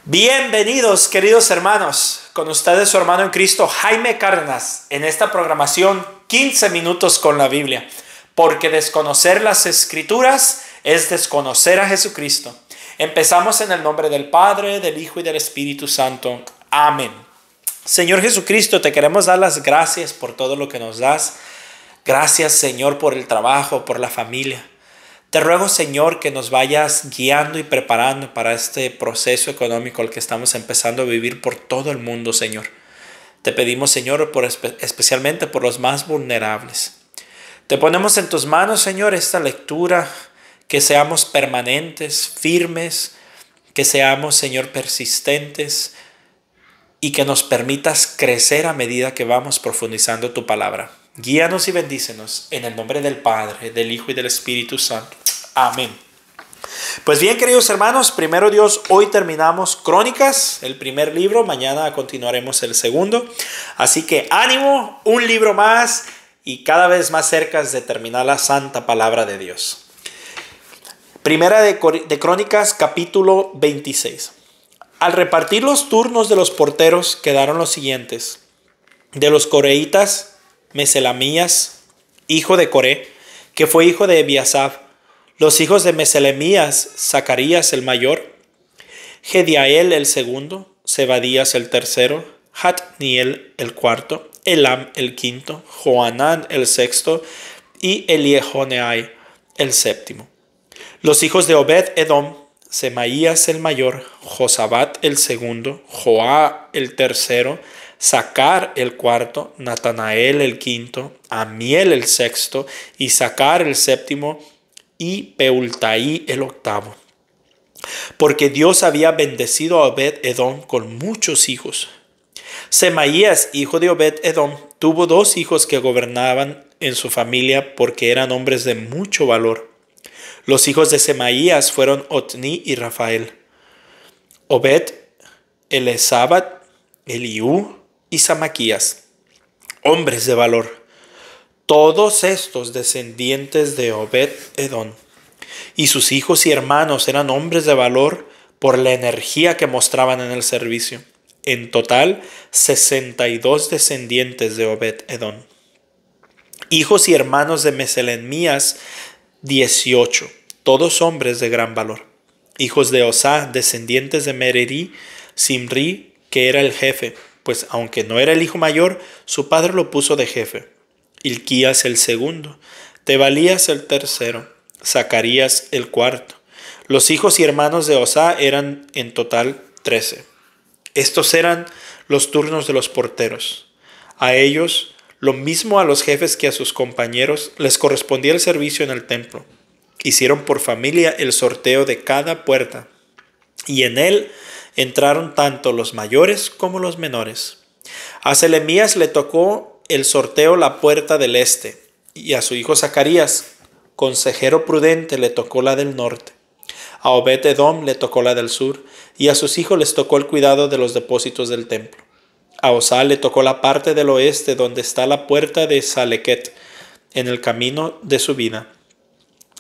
Bienvenidos, queridos hermanos, con ustedes su hermano en Cristo, Jaime Cárdenas, en esta programación 15 minutos con la Biblia, porque desconocer las Escrituras es desconocer a Jesucristo. Empezamos en el nombre del Padre, del Hijo y del Espíritu Santo. Amén. Señor Jesucristo, te queremos dar las gracias por todo lo que nos das. Gracias, Señor, por el trabajo, por la familia. Te ruego, Señor, que nos vayas guiando y preparando para este proceso económico al que estamos empezando a vivir por todo el mundo, Señor. Te pedimos, Señor, especialmente por los más vulnerables. Te ponemos en tus manos, Señor, esta lectura, que seamos permanentes, firmes, que seamos, Señor, persistentes y que nos permitas crecer a medida que vamos profundizando tu palabra. Guíanos y bendícenos en el nombre del Padre, del Hijo y del Espíritu Santo. Amén. Pues bien, queridos hermanos, primero Dios, hoy terminamos Crónicas, el primer libro, mañana continuaremos el segundo. Así que ánimo, un libro más y cada vez más cerca de terminar la santa palabra de Dios. Primera de Crónicas, capítulo 26. Al repartir los turnos de los porteros quedaron los siguientes: de los coreitas, Meselamías, hijo de Coré, que fue hijo de Ebiasaf; los hijos de Meselemías, Zacarías el mayor, Gediael el segundo, Zebadías el tercero, Hatniel el cuarto, Elam el quinto, Joanán el sexto y Eliehoneai el séptimo. Los hijos de Obed-Edom, Semaías el mayor, Josabat el segundo, Joá el tercero, Sacar el cuarto, Natanael el quinto, Amiel el sexto, Isacar el séptimo y Peultaí el octavo. Porque Dios había bendecido a Obed-Edom con muchos hijos. Semaías, hijo de Obed-Edom, tuvo dos hijos que gobernaban en su familia porque eran hombres de mucho valor. Los hijos de Semaías fueron Otni y Rafael. Obed, Elezabat, Eliú y Samaquías, hombres de valor. Todos estos descendientes de Obed-Edom y sus hijos y hermanos eran hombres de valor por la energía que mostraban en el servicio. En total, 62 descendientes de Obed-Edom. Hijos y hermanos de Meselemías, 18, todos hombres de gran valor. Hijos de Osá, descendientes de Merari, Simri, que era el jefe, pues aunque no era el hijo mayor, su padre lo puso de jefe. Hilquías el segundo, Tebalías el tercero, Zacarías el cuarto. Los hijos y hermanos de Osá eran en total 13. Estos eran los turnos de los porteros. A ellos, lo mismo a los jefes que a sus compañeros, les correspondía el servicio en el templo. Hicieron por familia el sorteo de cada puerta, y en él entraron tanto los mayores como los menores. A Selemías le tocó el sorteo la puerta del este, y a su hijo Zacarías, consejero prudente, le tocó la del norte. A Obed-Edom le tocó la del sur, y a sus hijos les tocó el cuidado de los depósitos del templo. A Osá le tocó la parte del oeste donde está la puerta de Salequet, en el camino de subida.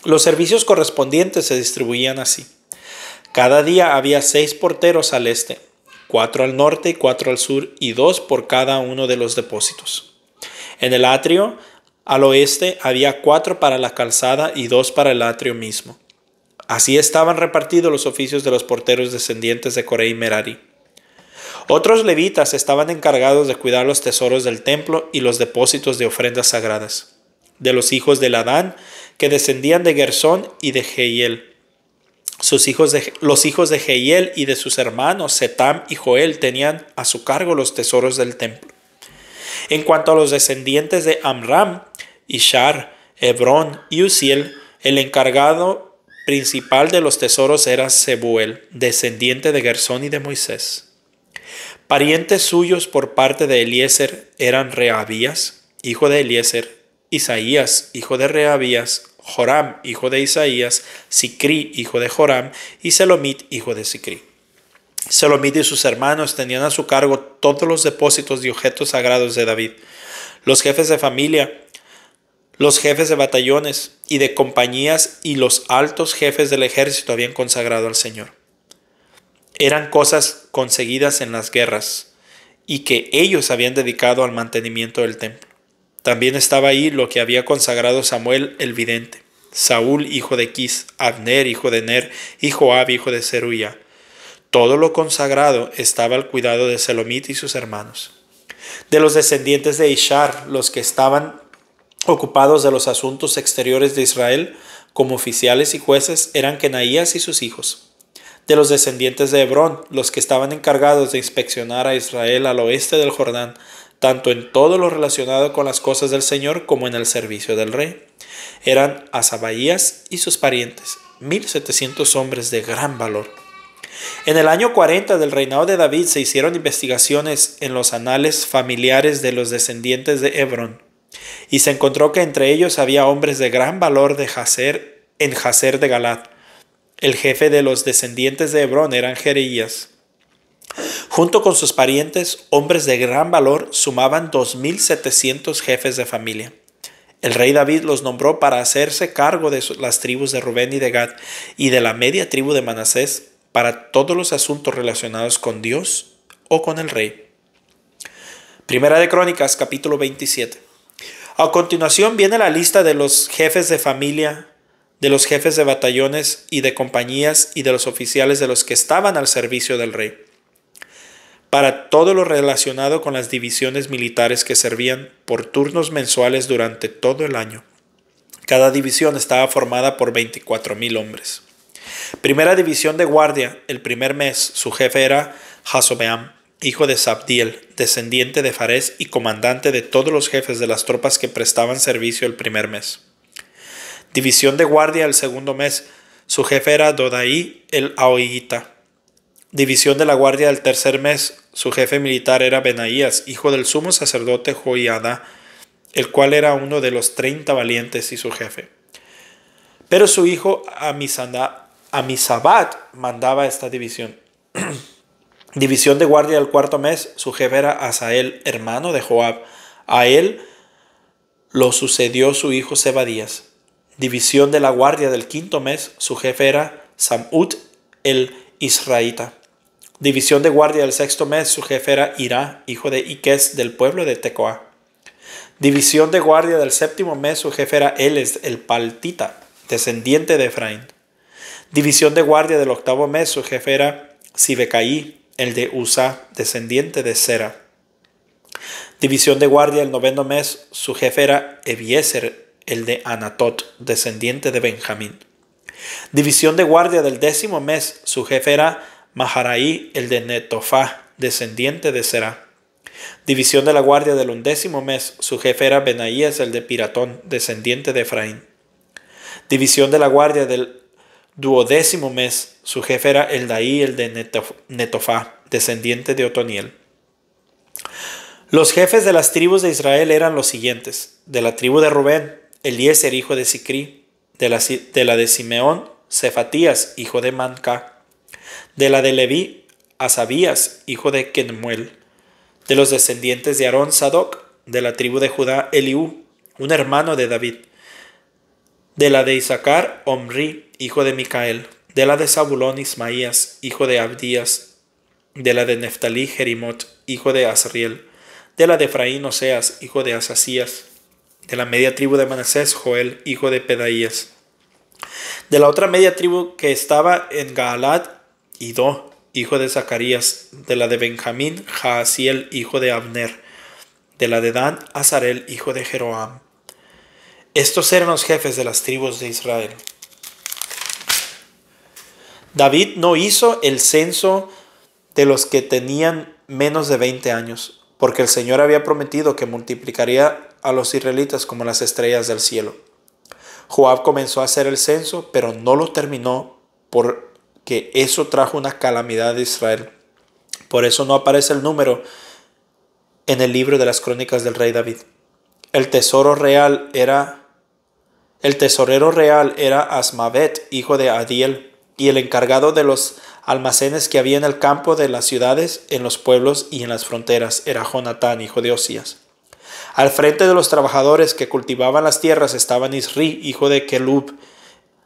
Los servicios correspondientes se distribuían así. Cada día había 6 porteros al este, 4 al norte y 4 al sur, y 2 por cada uno de los depósitos. En el atrio, al oeste, había 4 para la calzada y 2 para el atrio mismo. Así estaban repartidos los oficios de los porteros descendientes de Coré y Merari. Otros levitas estaban encargados de cuidar los tesoros del templo y los depósitos de ofrendas sagradas. De los hijos de Ladán, que descendían de Gersón y de Jehiel. Los hijos de Jehiel y de sus hermanos Setam y Joel tenían a su cargo los tesoros del templo. En cuanto a los descendientes de Amram, Ishar, Hebrón y Uziel, el encargado principal de los tesoros era Sebuel, descendiente de Gersón y de Moisés. Parientes suyos por parte de Eliezer eran Rehabías, hijo de Eliezer, Isaías, hijo de Rehabías, Joram, hijo de Isaías, Sicri, hijo de Joram, y Selomit, hijo de Sicri. Selomit y sus hermanos tenían a su cargo todos los depósitos de objetos sagrados de David. Los jefes de familia, los jefes de batallones y de compañías y los altos jefes del ejército habían consagrado al Señor. eran cosas conseguidas en las guerras y que ellos habían dedicado al mantenimiento del templo. También estaba ahí lo que había consagrado Samuel el vidente, Saúl hijo de Quis, Abner hijo de Ner y Joab hijo de Zeruía. Todo lo consagrado estaba al cuidado de Selomit y sus hermanos. De los descendientes de Ishar, los que estaban ocupados de los asuntos exteriores de Israel como oficiales y jueces, eran Kenaías y sus hijos. De los descendientes de Hebrón, los que estaban encargados de inspeccionar a Israel al oeste del Jordán, tanto en todo lo relacionado con las cosas del Señor como en el servicio del rey, eran Hasabaías y sus parientes, 1700 hombres de gran valor. En el año 40 del reinado de David se hicieron investigaciones en los anales familiares de los descendientes de Hebrón, y se encontró que entre ellos había hombres de gran valor en Jazer de Galad. El jefe de los descendientes de Hebrón eran Jereías. Junto con sus parientes, hombres de gran valor sumaban 2700 jefes de familia. El rey David los nombró para hacerse cargo de las tribus de Rubén y de Gad y de la media tribu de Manasés para todos los asuntos relacionados con Dios o con el rey. Primera de Crónicas, capítulo 27. A continuación viene la lista de los jefes de familia, de los jefes de batallones y de compañías y de los oficiales de los que estaban al servicio del rey, para todo lo relacionado con las divisiones militares que servían por turnos mensuales durante todo el año. Cada división estaba formada por 24,000 hombres. Primera división de guardia, el primer mes, su jefe era Jasobeam, hijo de Sabdiel, descendiente de Fares y comandante de todos los jefes de las tropas que prestaban servicio el primer mes. División de guardia el segundo mes, su jefe era Dodaí el Ahohita. División de la guardia del tercer mes, su jefe militar era Benaías, hijo del sumo sacerdote Joiada, el cual era uno de los 30 valientes y su jefe. Pero su hijo Amisabat mandaba esta división. División de guardia del cuarto mes, su jefe era Asael, hermano de Joab. A él lo sucedió su hijo Zebadías. División de la guardia del quinto mes, su jefe era Samut el Israelita. División de guardia del sexto mes, su jefe era Irá, hijo de Iques del pueblo de Tecoa. División de guardia del séptimo mes, su jefe era Eles el Paltita, descendiente de Efraín. División de guardia del octavo mes, su jefe era Sibecaí, el de Usa, descendiente de Sera. División de guardia del noveno mes, su jefe era Ebiezer, el de Anatot, descendiente de Benjamín. División de guardia del décimo mes, su jefe era Maharaí, el de Netofá, descendiente de Sera. División de la guardia del undécimo mes, su jefe era Benaías, el de Piratón, descendiente de Efraín. División de la guardia del duodécimo mes, su jefe era Eldaí, el de Netofá, descendiente de Otoniel. Los jefes de las tribus de Israel eran los siguientes: de la tribu de Rubén, Eliezer, hijo de Sicri; de la de Simeón, Cefatías, hijo de Manca; de la de Leví, Asabías, hijo de Kemuel; de los descendientes de Aarón, Sadoc; de la tribu de Judá, Eliú, un hermano de David; de la de Isaacar, Omri, hijo de Micael; de la de Zabulón, Ismaías, hijo de Abdías; de la de Neftalí, Jerimot, hijo de Asriel; de la de Efraín, Oseas, hijo de Asasías; de la media tribu de Manasés, Joel, hijo de Pedaías; de la otra media tribu que estaba en Gaalad, Idó, hijo de Zacarías; de la de Benjamín, Jaasiel, hijo de Abner; de la de Dan, Azarel, hijo de Jeroam. Estos eran los jefes de las tribus de Israel. David no hizo el censo de los que tenían menos de 20 años, porque el Señor había prometido que multiplicaría a los israelitas como las estrellas del cielo. Joab comenzó a hacer el censo, pero no lo terminó porque eso trajo una calamidad de Israel. Por eso no aparece el número en el libro de las crónicas del rey David. El tesorero real era Asmavet, hijo de Adiel, y el encargado de los almacenes que había en el campo de las ciudades, en los pueblos y en las fronteras era Jonatán, hijo de Osías. Al frente de los trabajadores que cultivaban las tierras estaban Isri, hijo de Kelub.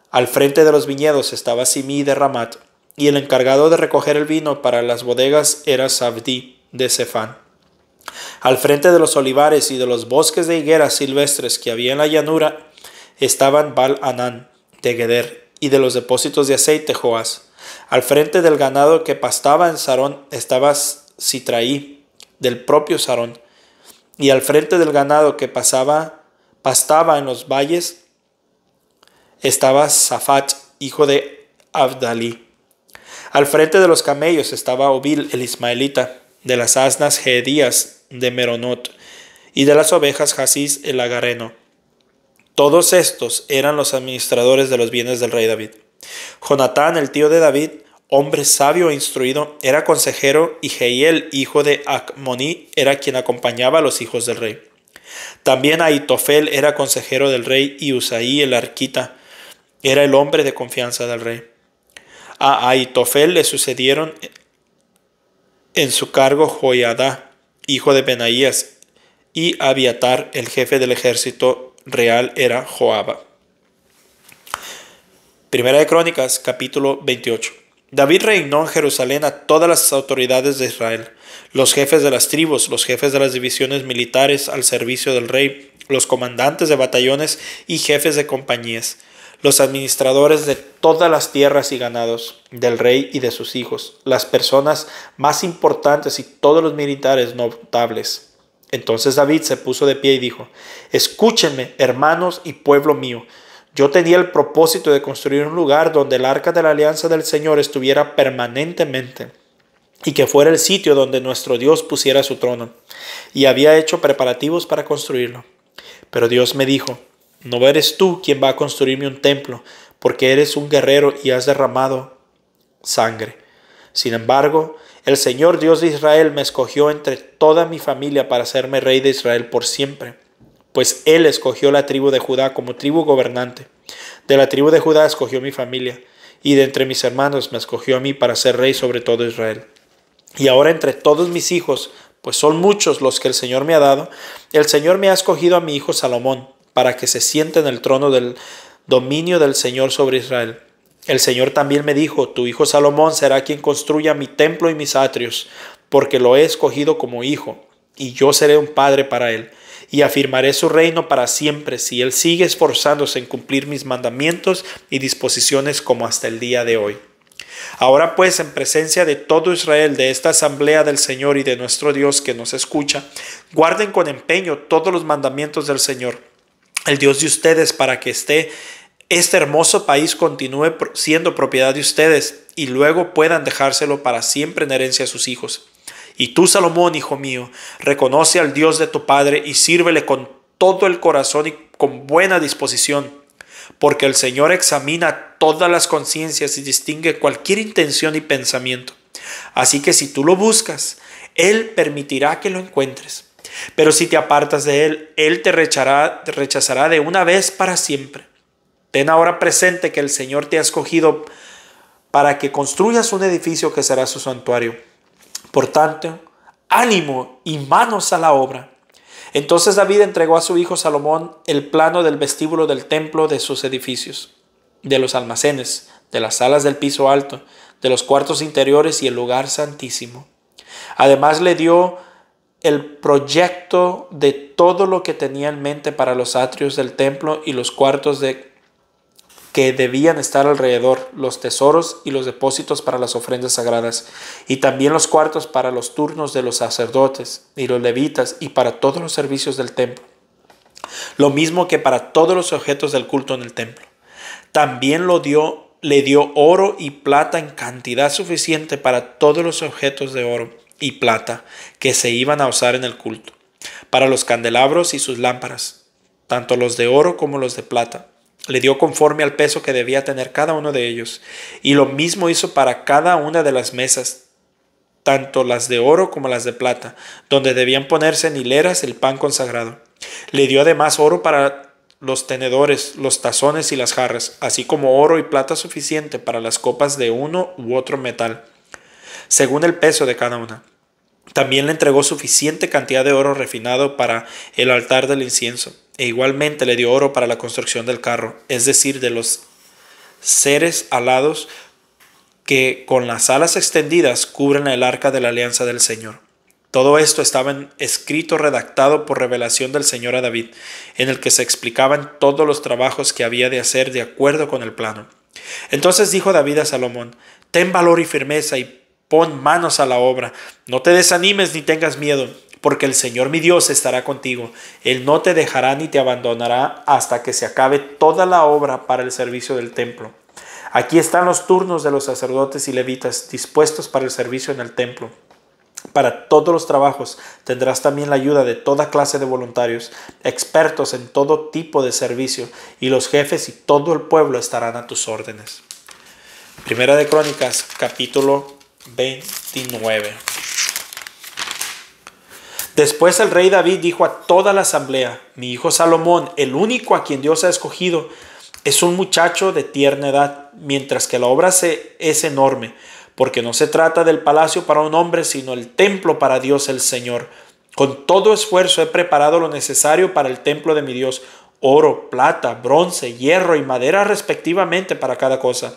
Al frente de los viñedos estaba Simí de Ramat. y el encargado de recoger el vino para las bodegas era Zabdí de Cefán. Al frente de los olivares y de los bosques de higueras silvestres que había en la llanura estaban Baal-Hanán de Geder y de los depósitos de aceite Joás. Al frente del ganado que pastaba en Sarón estaba Sitraí del propio Sarón, y al frente del ganado que pastaba en los valles estaba Safat, hijo de Abdalí. Al frente de los camellos estaba Obil el ismaelita, de las asnas Gedías de Meronot, y de las ovejas Jasís el agareno. Todos estos eran los administradores de los bienes del rey David. Jonatán, el tío de David, hombre sabio e instruido, era consejero, y Jehiel, hijo de Acmoní, era quien acompañaba a los hijos del rey. También Ahitofel era consejero del rey, y Usaí el arquita era el hombre de confianza del rey. A Ahitofel le sucedieron en su cargo Joiadá, hijo de Benaías, y Abiatar, el jefe del ejército real, era Joaba. Primera de Crónicas, capítulo 28. David reinó en Jerusalén a todas las autoridades de Israel, los jefes de las tribus, los jefes de las divisiones militares al servicio del rey, los comandantes de batallones y jefes de compañías, los administradores de todas las tierras y ganados del rey y de sus hijos, las personas más importantes y todos los militares notables. Entonces David se puso de pie y dijo: «Escúchenme, hermanos y pueblo mío. Yo tenía el propósito de construir un lugar donde el arca de la alianza del Señor estuviera permanentemente, y que fuera el sitio donde nuestro Dios pusiera su trono, y había hecho preparativos para construirlo. Pero Dios me dijo: no eres tú quien va a construirme un templo, porque eres un guerrero y has derramado sangre. Sin embargo, el Señor Dios de Israel me escogió entre toda mi familia para hacerme rey de Israel por siempre, pues Él escogió la tribu de Judá como tribu gobernante. De la tribu de Judá escogió mi familia, y de entre mis hermanos me escogió a mí para ser rey sobre todo Israel. Y ahora entre todos mis hijos, pues son muchos los que el Señor me ha dado, el Señor me ha escogido a mi hijo Salomón, para que se siente en el trono del dominio del Señor sobre Israel. El Señor también me dijo: tu hijo Salomón será quien construya mi templo y mis atrios, porque lo he escogido como hijo, y yo seré un padre para él, y afirmaré su reino para siempre, si él sigue esforzándose en cumplir mis mandamientos y disposiciones como hasta el día de hoy. Ahora pues, en presencia de todo Israel, de esta asamblea del Señor y de nuestro Dios que nos escucha, guarden con empeño todos los mandamientos del Señor, el Dios de ustedes, para que este hermoso país continúe siendo propiedad de ustedes y luego puedan dejárselo para siempre en herencia a sus hijos. Y tú, Salomón, hijo mío, reconoce al Dios de tu padre y sírvele con todo el corazón y con buena disposición, porque el Señor examina todas las conciencias y distingue cualquier intención y pensamiento. Así que si tú lo buscas, Él permitirá que lo encuentres. Pero si te apartas de Él, Él te rechazará de una vez para siempre. Ten ahora presente que el Señor te ha escogido para que construyas un edificio que será su santuario. Por tanto, ánimo y manos a la obra». Entonces David entregó a su hijo Salomón el plano del vestíbulo del templo, de sus edificios, de los almacenes, de las salas del piso alto, de los cuartos interiores y el lugar santísimo. Además le dio el proyecto de todo lo que tenía en mente para los atrios del templo y los cuartos que debían estar alrededor, los tesoros y los depósitos para las ofrendas sagradas, y también los cuartos para los turnos de los sacerdotes y los levitas y para todos los servicios del templo, lo mismo que para todos los objetos del culto en el templo. También le dio oro y plata en cantidad suficiente para todos los objetos de oro y plata que se iban a usar en el culto, para los candelabros y sus lámparas, tanto los de oro como los de plata. Le dio conforme al peso que debía tener cada uno de ellos, y lo mismo hizo para cada una de las mesas, tanto las de oro como las de plata, donde debían ponerse en hileras el pan consagrado. Le dio además oro para los tenedores, los tazones y las jarras, así como oro y plata suficiente para las copas de uno u otro metal, según el peso de cada una. También le entregó suficiente cantidad de oro refinado para el altar del incienso, e igualmente le dio oro para la construcción del carro, es decir, de los seres alados que con las alas extendidas cubren el arca de la alianza del Señor. Todo esto estaba escrito, redactado por revelación del Señor a David, en el que se explicaban todos los trabajos que había de hacer de acuerdo con el plano. Entonces dijo David a Salomón: ten valor y firmeza y pon manos a la obra. No te desanimes ni tengas miedo, porque el Señor mi Dios estará contigo. Él no te dejará ni te abandonará hasta que se acabe toda la obra para el servicio del templo. Aquí están los turnos de los sacerdotes y levitas dispuestos para el servicio en el templo. Para todos los trabajos tendrás también la ayuda de toda clase de voluntarios, expertos en todo tipo de servicio, y los jefes y todo el pueblo estarán a tus órdenes. Primera de Crónicas, capítulo 29. Después el rey David dijo a toda la asamblea: mi hijo Salomón, el único a quien Dios ha escogido, es un muchacho de tierna edad, mientras que la obra es enorme, porque no se trata del palacio para un hombre, sino el templo para Dios el Señor. Con todo esfuerzo he preparado lo necesario para el templo de mi Dios: oro, plata, bronce, hierro y madera respectivamente para cada cosa.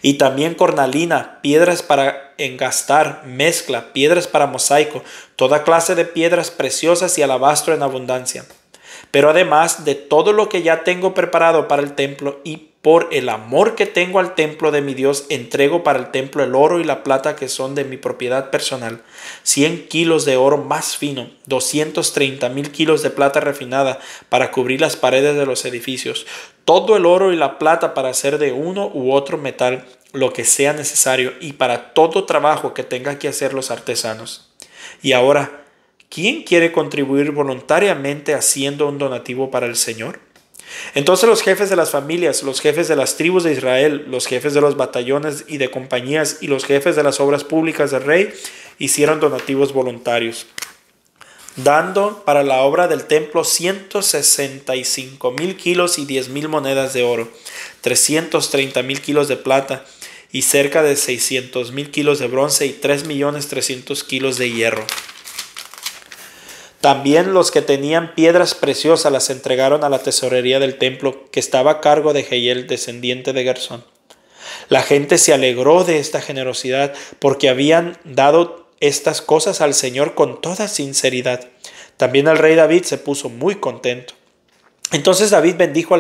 Y también cornalina, piedras para engastar, mezcla, piedras para mosaico, toda clase de piedras preciosas y alabastro en abundancia. Pero además de todo lo que ya tengo preparado para el templo, y por el amor que tengo al templo de mi Dios, entrego para el templo el oro y la plata que son de mi propiedad personal: 100 kilos de oro más fino, 230,000 kilos de plata refinada para cubrir las paredes de los edificios, todo el oro y la plata para hacer de uno u otro metal lo que sea necesario, y para todo trabajo que tengan que hacer los artesanos. Y ahora, ¿quién quiere contribuir voluntariamente haciendo un donativo para el Señor? Entonces los jefes de las familias, los jefes de las tribus de Israel, los jefes de los batallones y de compañías y los jefes de las obras públicas del rey hicieron donativos voluntarios, dando para la obra del templo 165,000 kilos y 10,000 monedas de oro, 330,000 kilos de plata y cerca de 600,000 kilos de bronce y 3,300,000 kilos de hierro. También los que tenían piedras preciosas las entregaron a la tesorería del templo, que estaba a cargo de Jehiel, descendiente de Gersón. La gente se alegró de esta generosidad, porque habían dado estas cosas al Señor con toda sinceridad. También el rey David se puso muy contento. Entonces David bendijo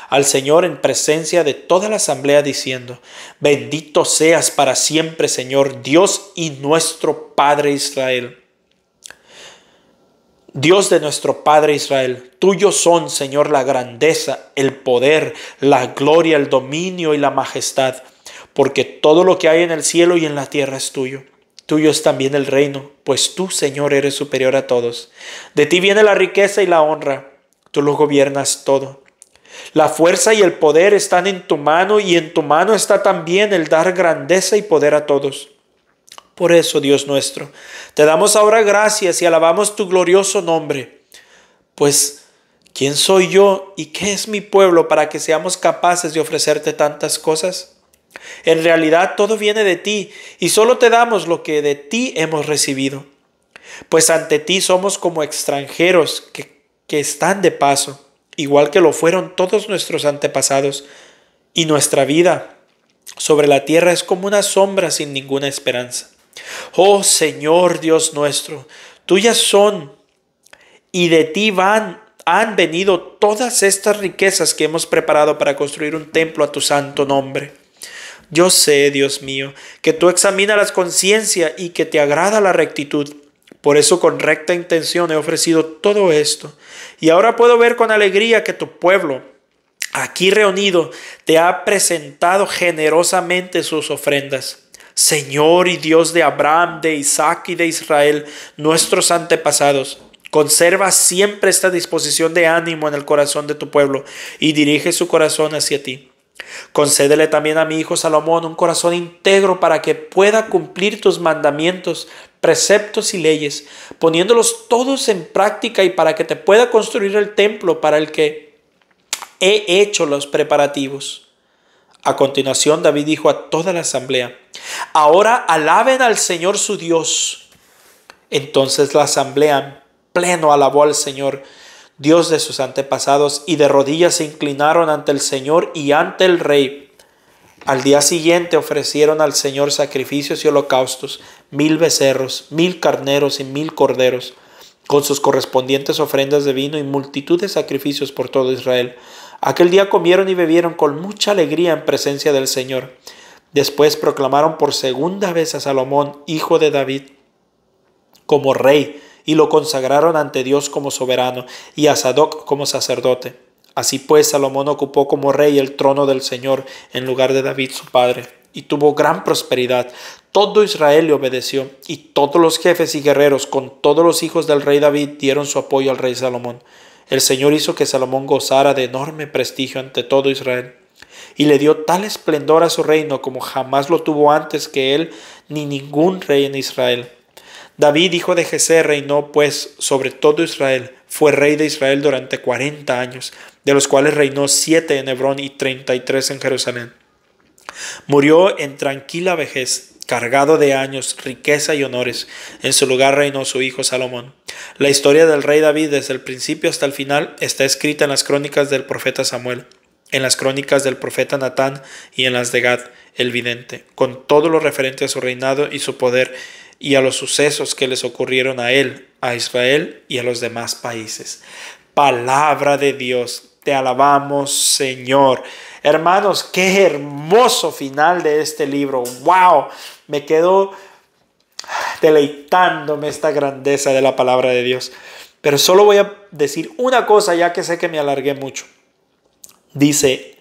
al Señor en presencia de toda la asamblea, diciendo: bendito seas para siempre, Señor, Dios y nuestro Padre Israel. Dios de nuestro Padre Israel, tuyo son, Señor, la grandeza, el poder, la gloria, el dominio y la majestad, porque todo lo que hay en el cielo y en la tierra es tuyo. Tuyo es también el reino, pues tú, Señor, eres superior a todos. De ti viene la riqueza y la honra, tú lo gobiernas todo. La fuerza y el poder están en tu mano, y en tu mano está también el dar grandeza y poder a todos. Por eso, Dios nuestro, te damos ahora gracias y alabamos tu glorioso nombre. Pues, ¿quién soy yo y qué es mi pueblo para que seamos capaces de ofrecerte tantas cosas? En realidad todo viene de ti, y solo te damos lo que de ti hemos recibido. Pues ante ti somos como extranjeros que están de paso, igual que lo fueron todos nuestros antepasados, y nuestra vida sobre la tierra es como una sombra sin ninguna esperanza. Oh Señor Dios nuestro, tuyas son, y de ti han venido todas estas riquezas que hemos preparado para construir un templo a tu santo nombre. Yo sé, Dios mío, que tú examinas la conciencia y que te agrada la rectitud. Por eso con recta intención he ofrecido todo esto. Y ahora puedo ver con alegría que tu pueblo, aquí reunido, te ha presentado generosamente sus ofrendas. Señor y Dios de Abraham, de Isaac y de Israel, nuestros antepasados, conserva siempre esta disposición de ánimo en el corazón de tu pueblo y dirige su corazón hacia ti. Concédele también a mi hijo Salomón un corazón íntegro para que pueda cumplir tus mandamientos, preceptos y leyes, poniéndolos todos en práctica, y para que te pueda construir el templo para el que he hecho los preparativos. A continuación David dijo a toda la asamblea: ahora alaben al Señor su Dios. Entonces la asamblea en pleno alabó al Señor, Dios de sus antepasados, y de rodillas se inclinaron ante el Señor y ante el rey. Al día siguiente ofrecieron al Señor sacrificios y holocaustos, 1000 becerros, 1000 carneros y 1000 corderos, con sus correspondientes ofrendas de vino y multitud de sacrificios por todo Israel. Aquel día comieron y bebieron con mucha alegría en presencia del Señor. Después proclamaron por segunda vez a Salomón, hijo de David, como rey, y lo consagraron ante Dios como soberano, y a Sadoc como sacerdote. Así pues, Salomón ocupó como rey el trono del Señor en lugar de David su padre, y tuvo gran prosperidad. Todo Israel le obedeció, y todos los jefes y guerreros con todos los hijos del rey David dieron su apoyo al rey Salomón. El Señor hizo que Salomón gozara de enorme prestigio ante todo Israel, y le dio tal esplendor a su reino como jamás lo tuvo antes que él ni ningún rey en Israel. David, hijo de Jesé, reinó pues sobre todo Israel. Fue rey de Israel durante 40 años, de los cuales reinó 7 en Hebrón y 33 en Jerusalén. Murió en tranquila vejez, cargado de años, riqueza y honores. En su lugar reinó su hijo Salomón. La historia del rey David desde el principio hasta el final está escrita en las crónicas del profeta Samuel, en las crónicas del profeta Natán y en las de Gad, el vidente, con todo lo referente a su reinado y su poder y a los sucesos que les ocurrieron a él, a Israel y a los demás países. Palabra de Dios, te alabamos, Señor. Hermanos, qué hermoso final de este libro. ¡Wow! Me quedo deleitándome esta grandeza de la palabra de Dios. Pero solo voy a decir una cosa, ya que sé que me alargué mucho. Dice: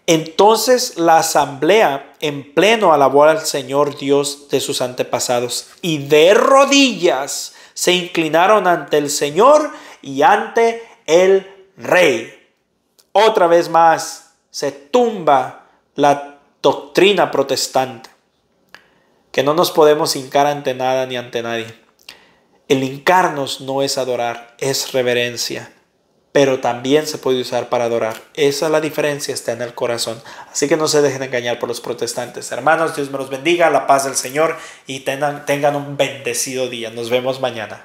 entonces la asamblea en pleno alabó al Señor Dios de sus antepasados, y de rodillas se inclinaron ante el Señor y ante el rey. Otra vez más se tumba la doctrina protestante, que no nos podemos hincar ante nada ni ante nadie. El hincarnos no es adorar, es reverencia. Pero también se puede usar para adorar. Esa es la diferencia, está en el corazón. Así que no se dejen engañar por los protestantes. Hermanos, Dios me los bendiga, la paz del Señor, y tengan un bendecido día. Nos vemos mañana.